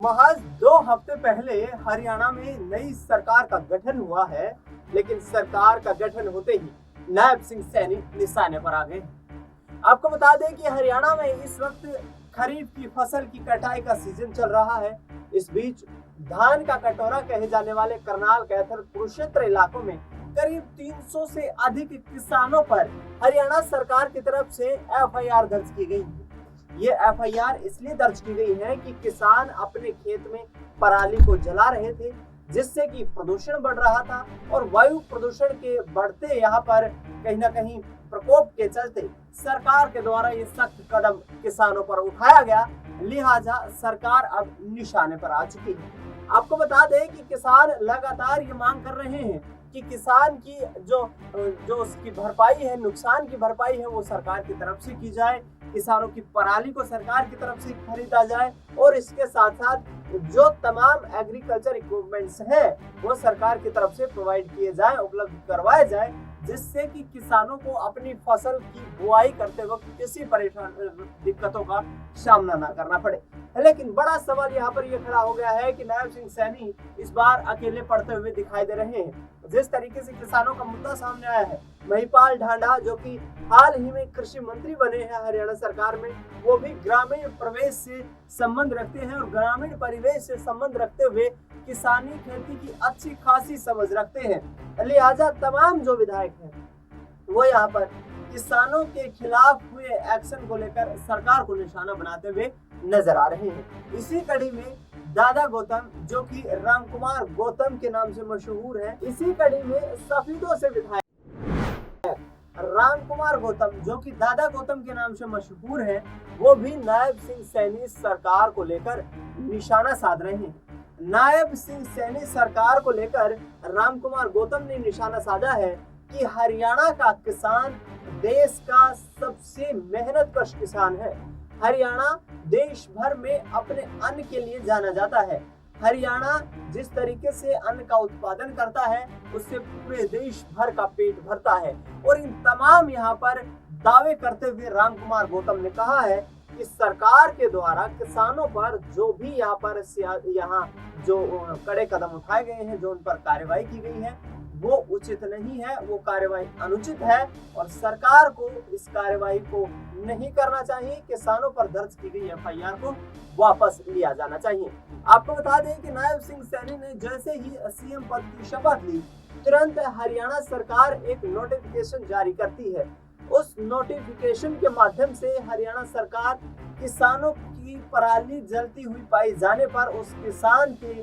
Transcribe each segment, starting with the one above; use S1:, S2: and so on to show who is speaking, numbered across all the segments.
S1: महज 2 हफ्ते पहले हरियाणा में नई सरकार का गठन हुआ है, लेकिन सरकार का गठन होते ही नायब सिंह सैनी निशाने पर आ गए। आपको बता दें कि हरियाणा में इस वक्त खरीफ की फसल की कटाई का सीजन चल रहा है। इस बीच धान का कटोरा कहे जाने वाले करनाल, कैथल, कुरुक्षेत्र इलाकों में करीब 300 से अधिक किसानों पर हरियाणा सरकार की तरफ से एफआईआर दर्ज की गई है। ये एफआईआर इसलिए दर्ज की गई है कि किसान अपने खेत में पराली को जला रहे थे, जिससे कि प्रदूषण बढ़ रहा था और वायु प्रदूषण के बढ़ते यहाँ पर कहीं ना कहीं प्रकोप के चलते सरकार के द्वारा ये सख्त कदम किसानों पर उठाया गया। लिहाजा सरकार अब निशाने पर आ चुकी है। आपको बता दें कि किसान लगातार ये मांग कर रहे हैं कि किसान की जो उसकी भरपाई है, नुकसान की भरपाई है, वो सरकार की तरफ से की जाए। किसानों की पराली को सरकार की तरफ से खरीदा जाए और इसके साथ साथ जो तमाम एग्रीकल्चर इक्विपमेंट्स हैं वो सरकार की तरफ से प्रोवाइड किए जाए, उपलब्ध करवाए जाए, जिससे कि किसानों को अपनी फसल की बुआई करते वक्त किसी दिक्कतों का सामना ना करना पड़े। लेकिन बड़ा सवाल यहाँ पर यह खड़ा हो गया है कि नायब सिंह सैनी इस बार अकेले पड़ते हुए दिखाई दे रहे हैं। जिस तरीके से किसानों का मुद्दा सामने आया है, महिपाल ढांडा जो कि हाल ही में कृषि मंत्री बने हैं हरियाणा सरकार में, वो भी ग्रामीण प्रवेश से संबंध रखते हैं और ग्रामीण परिवेश से संबंध रखते हुए किसानी खेती की अच्छी खासी समझ रखते हैं। लिहाजा तमाम जो विधायक हैं वो यहाँ पर किसानों के खिलाफ हुए एक्शन को लेकर सरकार को निशाना बनाते हुए नजर आ रहे हैं। इसी कड़ी में दादा गौतम जो कि रामकुमार गौतम के नाम से मशहूर है, इसी कड़ी में सफीदों से विधायक रामकुमार गौतम जो कि दादा गौतम के नाम से मशहूर है, वो भी नायब सिंह सैनी सरकार को लेकर निशाना साध रहे हैं। नायब सिंह सैनी सरकार को लेकर रामकुमार गौतम ने निशाना साधा है कि हरियाणा का किसान देश का सबसे मेहनतकश किसान है। हरियाणा देश भर में अपने अन्न के लिए जाना जाता है। हरियाणा जिस तरीके से अन्न का उत्पादन करता है उससे पूरे देश भर का पेट भरता है। और इन तमाम यहाँ पर दावे करते हुए रामकुमार गौतम ने कहा है कि सरकार के द्वारा किसानों पर जो भी यहाँ जो कड़े कदम उठाए गए हैं, जो उन पर कार्रवाई की गई है, वो उचित नहीं है, वो कार्रवाई अनुचित है और सरकार को इस कार्रवाई को नहीं करना चाहिए। किसानों पर दर्ज की गई एफआईआर को वापस लिया जाना चाहिए। आपको बता दें कि नायब सिंह सैनी ने जैसे ही सीएम पद की शपथ ली, तुरंत हरियाणा सरकार एक नोटिफिकेशन जारी करती है। उस नोटिफिकेशन के माध्यम से हरियाणा सरकार किसानों की पराली जलती हुई पाई जाने पर उस किसान के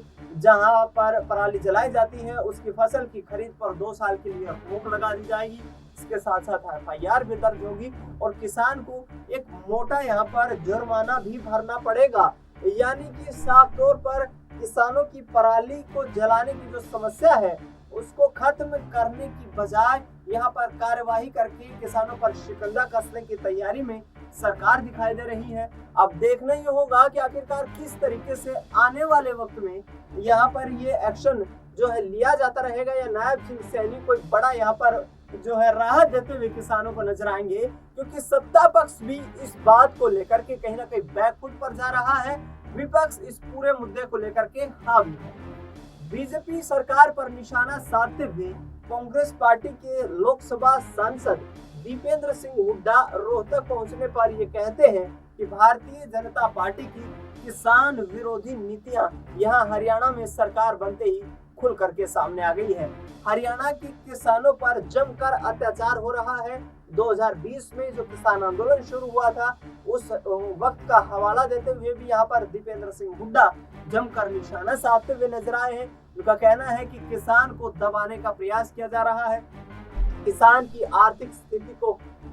S1: जहां पर पराली जलाई जाती है उसकी फसल की खरीद पर 2 साल के लिए रोक लगा दी जाएगी। इसके साथ साथ एफआईआर भी दर्ज होगी और किसान को एक मोटा यहाँ पर जुर्माना भी भरना पड़ेगा। यानी कि साफ तौर पर किसानों की पराली को जलाने की जो समस्या है उसको खत्म करने की बजाय यहाँ पर कार्यवाही करके किसानों पर शिकंजा कसने की तैयारी में सरकार दिखाई दे रही है। अब देखना ये होगा कि आखिरकार किस तरीके से आने वाले वक्त में यहाँ पर ये एक्शन जो है लिया जाता रहेगा या नायब सिंह सैनी कोई बड़ा यहाँ पर जो है राहत देते हुए किसानों को नजर आएंगे, क्योंकि सत्ता पक्ष भी इस बात को लेकर के कहीं ना कहीं बैकफुट पर जा रहा है। विपक्ष इस पूरे मुद्दे को लेकर के हावी है। बीजेपी सरकार पर निशाना साधते हुए कांग्रेस पार्टी के लोकसभा सांसद दीपेंद्र सिंह हुड्डा रोहतक पहुंचने पर ये कहते हैं कि भारतीय जनता पार्टी की किसान विरोधी नीतियां यहां हरियाणा में सरकार बनते ही खुल करके सामने आ गई है। हरियाणा के किसानों पर जमकर अत्याचार हो रहा है। 2020 में जो किसान आंदोलन शुरू हुआ था उस वक्त का हवाला देते हुए भी यहाँ पर दीपेंद्र सिंह हुड्डा जमकर निशाना साधते हुए नजर आए हैं। उनका कहना है कि किसान को दबाने का प्रयास किया जा रहा है। किसान की आर्थिक स्थिति को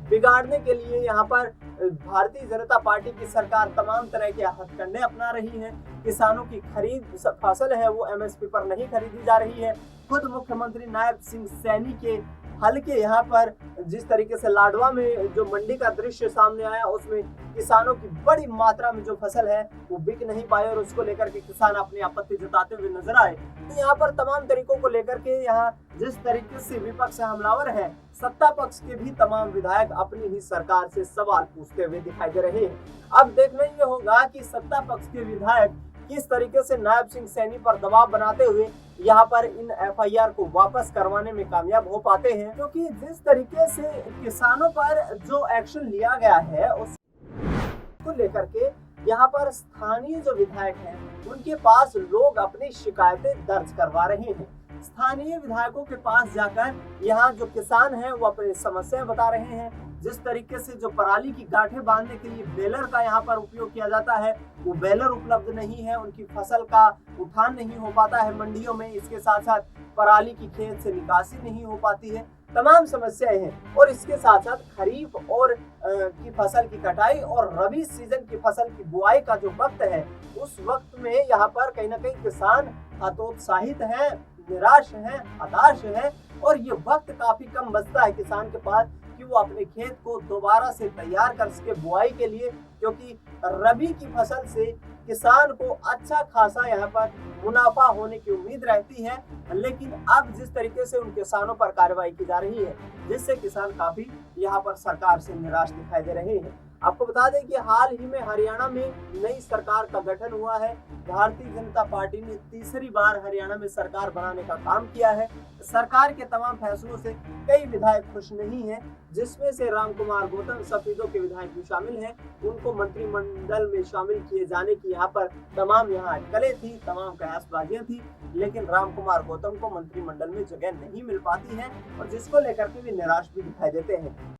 S1: बिगाड़ने के लिए यहाँ पर भारतीय जनता पार्टी की सरकार तमाम तरह के हथकंडे अपना रही है। किसानों की खरीद फसल है वो एमएसपी पर नहीं खरीदी जा रही है। खुद मुख्यमंत्री नायब सिंह सैनी के हल्के यहाँ पर जिस तरीके से लाडवा में जो मंडी का दृश्य सामने आया उसमें किसानों की बड़ी मात्रा में जो फसल है वो बिक नहीं पाए और उसको लेकर के किसान अपनी आपत्ति जताते हुए नजर आए। तो यहाँ पर तमाम तरीकों को लेकर के यहाँ जिस तरीके से विपक्ष हमलावर है, सत्ता पक्ष के भी तमाम विधायक अपनी ही सरकार से सवाल पूछते हुए दिखाई दे रहे हैं। अब देखना ये होगा कि सत्ता पक्ष के विधायक किस तरीके से नायब सिंह सैनी पर दबाव बनाते हुए यहाँ पर इन एफआईआर को वापस करवाने में कामयाब हो पाते हैं, क्योंकि जिस तरीके से किसानों पर जो एक्शन लिया गया है उसको लेकर के यहाँ पर स्थानीय जो विधायक हैं उनके पास लोग अपनी शिकायतें दर्ज करवा रहे हैं। स्थानीय विधायकों के पास जाकर यहाँ जो किसान हैं वो अपनी समस्याएं बता रहे हैं। जिस तरीके से जो पराली की गांठें बांधने के लिए बेलर का यहाँ पर उपयोग किया जाता है वो बेलर उपलब्ध नहीं है, उनकी फसल का उठान नहीं हो पाता है मंडियों में, इसके साथ साथ पराली की खेत से निकासी नहीं हो पाती है, तमाम समस्याएं हैं। और इसके साथ साथ खरीफ और की फसल की कटाई और रबी सीजन की फसल की बुआई का जो वक्त है उस वक्त में यहाँ पर कहीं ना कहीं किसान हतोत्साहित है, निराश है, हताश है और ये वक्त काफी कम बचता है किसान के पास कि वो अपने खेत को दोबारा से तैयार कर सके बुआई के लिए, क्योंकि रबी की फसल से किसान को अच्छा खासा यहाँ पर मुनाफा होने की उम्मीद रहती है। लेकिन अब जिस तरीके से उन किसानों पर कार्रवाई की जा रही है जिससे किसान काफी यहाँ पर सरकार से निराश दिखाई दे रहे हैं। आपको बता दें कि हाल ही में हरियाणा में नई सरकार का गठन हुआ है। भारतीय जनता पार्टी ने तीसरी बार हरियाणा में सरकार बनाने का काम किया है। सरकार के तमाम फैसलों से कई विधायक खुश नहीं हैं, जिसमें से रामकुमार गौतम सफीदों के विधायक भी शामिल हैं। उनको मंत्रिमंडल में शामिल किए जाने की यहाँ पर तमाम अटकलें थी, तमाम कयासबाजियां थी, लेकिन रामकुमार गौतम को मंत्रिमंडल में जगह नहीं मिल पाती है और जिसको लेकर के भी निराश भी दिखाई देते हैं।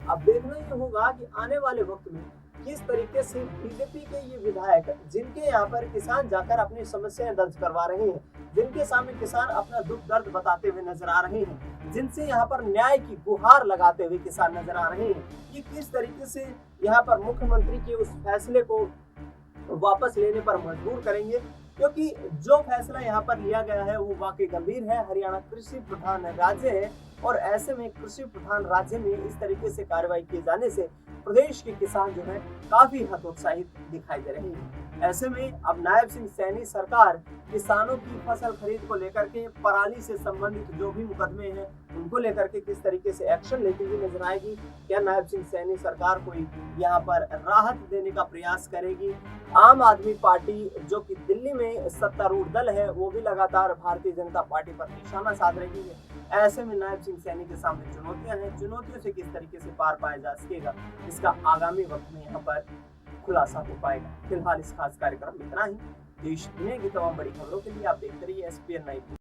S1: अब देखना ये होगा कि आने वाले वक्त में किस तरीके से बीजेपी के ये विधायक जिनके यहाँ पर किसान जाकर अपनी समस्याएं दर्ज करवा रहे हैं, जिनके सामने किसान अपना दुख दर्द बताते हुए नजर आ रहे हैं, जिनसे यहाँ पर न्याय की गुहार लगाते हुए किसान नजर आ रहे हैं, ये किस तरीके से यहाँ पर मुख्यमंत्री के उस फैसले को वापस लेने पर मजबूर करेंगे, क्योंकि जो फैसला यहाँ पर लिया गया है वो वाकई गंभीर है। हरियाणा कृषि प्रधान राज्य है और ऐसे में कृषि प्रधान राज्य में इस तरीके से कार्रवाई किए जाने से प्रदेश के किसान जो है काफी हतोत्साहित दिखाई दे रहे हैं। ऐसे में अब नायब सिंह सैनी सरकार किसानों की फसल खरीद को लेकर के पराली से संबंधित जो भी मुकदमे हैं उनको लेकर के किस तरीके से एक्शन लेती हुई नजर आएगी। क्या नायब सिंह सैनी सरकार को यहाँ पर राहत देने का प्रयास करेगी? आम आदमी पार्टी जो कि दिल्ली में सत्तारूढ़ दल है वो भी लगातार भारतीय जनता पार्टी पर निशाना साध रही है। ऐसे में नायब सिंह सैनी के सामने चुनौतियां हैं, चुनौतियों से किस तरीके से पार पाया जा सकेगा इसका आगामी वक्त में यहाँ पर खुलासा हो पाएगा। फिलहाल इस खास कार्यक्रम में इतना ही। देश दुनिया की तमाम बड़ी खबरों के लिए आप देखते रहिए SPN 9।